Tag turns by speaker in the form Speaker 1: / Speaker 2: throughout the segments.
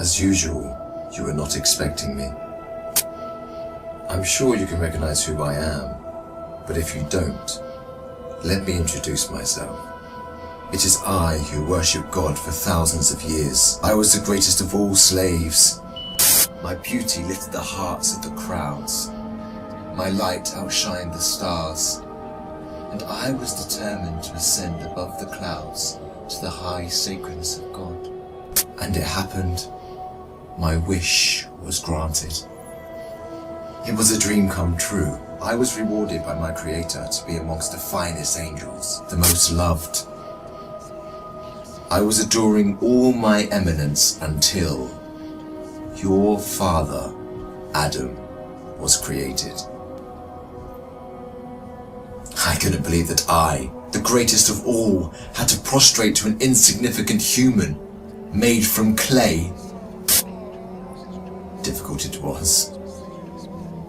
Speaker 1: As usual, you were not expecting me. I'm sure you can recognize who I am, but if you don't, let me introduce myself. It is I who worship God for thousands of years. I was the greatest of all slaves. My beauty lifted the hearts of the crowds. My light outshined the stars. And I was determined to ascend above the clouds to the high sacredness of God. And it happened. My wish was granted. It was a dream come true. I was rewarded by my Creator to be amongst the finest angels, the most loved. I was adoring all my eminence until your father, Adam, was created. I couldn't believe that I, the greatest of all, had to prostrate to an insignificant human made from clay. Difficult it was.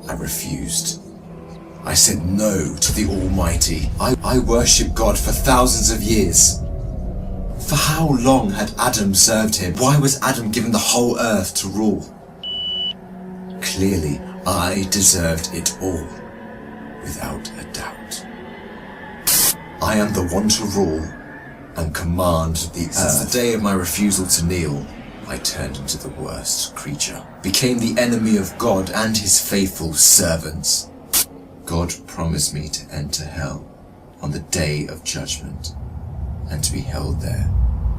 Speaker 1: I refused. I said no to the Almighty. I worshipped God for thousands of years. For how long had Adam served him? Why was Adam given the whole earth to rule? Clearly, I deserved it all, without a doubt. I am the one to rule and command the earth. Since the day of my refusal to kneel, I turned into the worst creature, became the enemy of God and his faithful servants. God promised me to enter hell on the day of judgment and to be held there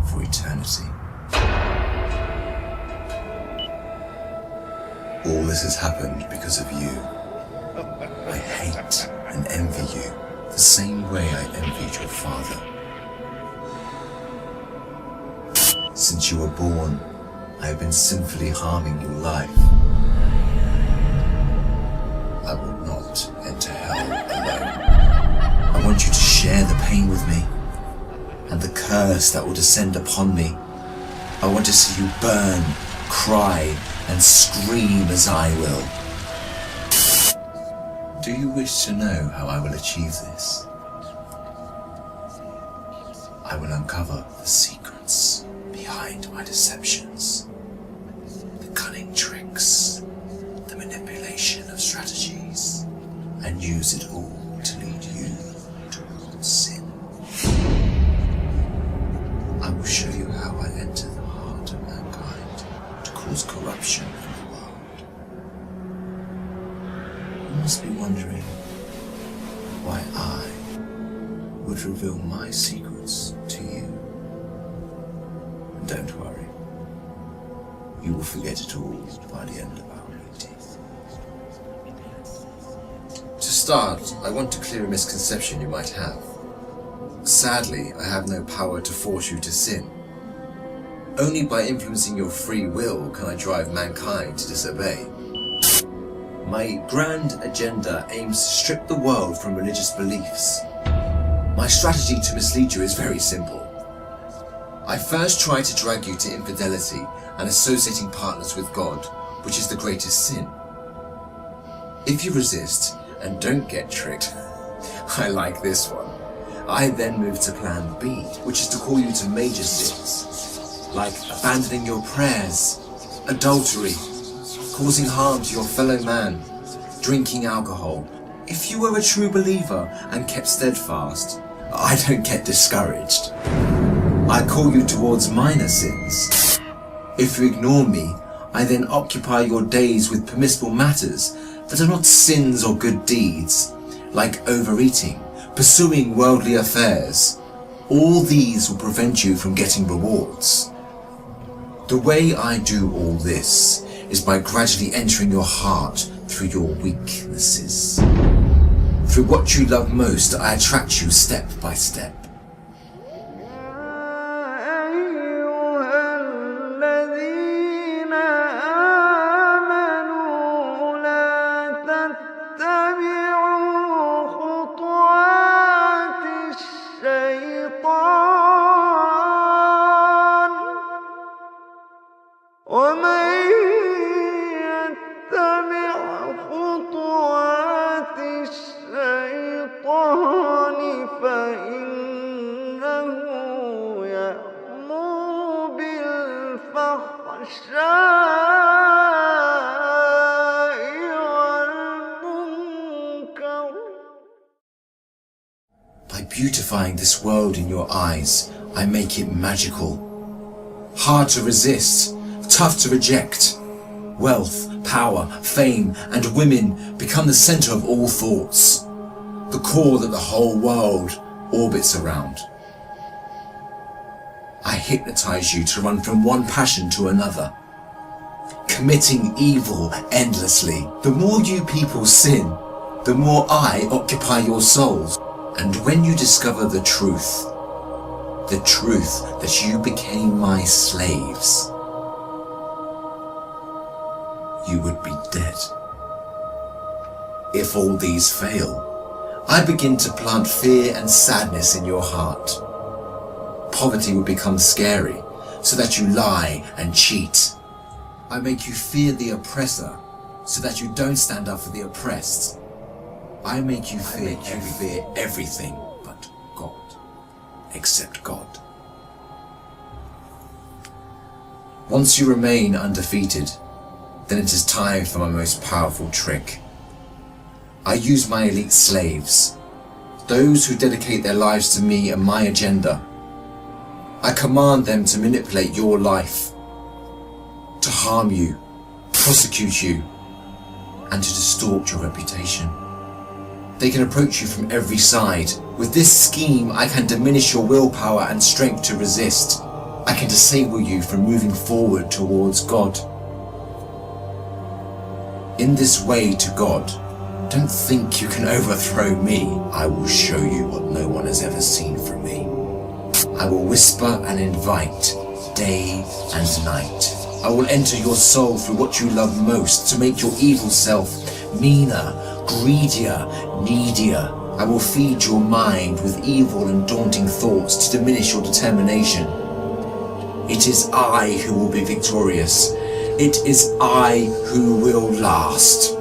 Speaker 1: for eternity. All this has happened because of you. I hate and envy you the same way I envied your father. Since you were born, I have been sinfully harming your life. I will not enter hell alone. I want you to share the pain with me and the curse that will descend upon me. I want to see you burn, cry, and scream as I will. Do you wish to know how I will achieve this? I will uncover the secrets behind my deceptions, the cunning tricks, the manipulation of strategies, and use it all to lead you towards sin. I will show you how I enter the heart of mankind to cause corruption in the world. You must be wondering why I would reveal my secrets to you. And don't worry, you will forget it all by the end of our meeting. To start, I want to clear a misconception you might have. Sadly, I have no power to force you to sin. Only by influencing your free will can I drive mankind to disobey. My grand agenda aims to strip the world from religious beliefs. My strategy to mislead you is very simple. I first try to drag you to infidelity and associating partners with God, which is the greatest sin. If you resist and don't get tricked, I like this one. I then move to plan B, which is to call you to major sins, like abandoning your prayers, adultery, causing harm to your fellow man, drinking alcohol. If you were a true believer and kept steadfast, I don't get discouraged. I call you towards minor sins. If you ignore me, I then occupy your days with permissible matters that are not sins or good deeds, like overeating, pursuing worldly affairs. All these will prevent you from getting rewards. The way I do all this is by gradually entering your heart through your weaknesses. Through what you love most, I attract you step by step.
Speaker 2: فإن
Speaker 1: beautifying this world in your eyes, I make it magical. Hard to resist, tough to reject. Wealth, power, fame, and women become the center of all thoughts, the core that the whole world orbits around. I hypnotize you to run from one passion to another, committing evil endlessly. The more you people sin, the more I occupy your souls. And when you discover the truth that you became my slaves, you would be dead. If all these fail, I begin to plant fear and sadness in your heart. Poverty would become scary, so that you lie and cheat. I make you fear the oppressor, so that you don't stand up for the oppressed. I make you fear everything but God, except God. Once you remain undefeated, then it is time for my most powerful trick. I use my elite slaves, those who dedicate their lives to me and my agenda. I command them to manipulate your life, to harm you, prosecute you, and to distort your reputation. They can approach you from every side. With this scheme, I can diminish your willpower and strength to resist. I can disable you from moving forward towards God. In this way to God, don't think you can overthrow me. I will show you what no one has ever seen from me. I will whisper and invite, day and night. I will enter your soul through what you love most to make your evil self meaner, greedier, needier. I will feed your mind with evil and daunting thoughts to diminish your determination. It is I who will be victorious. It is I who will last.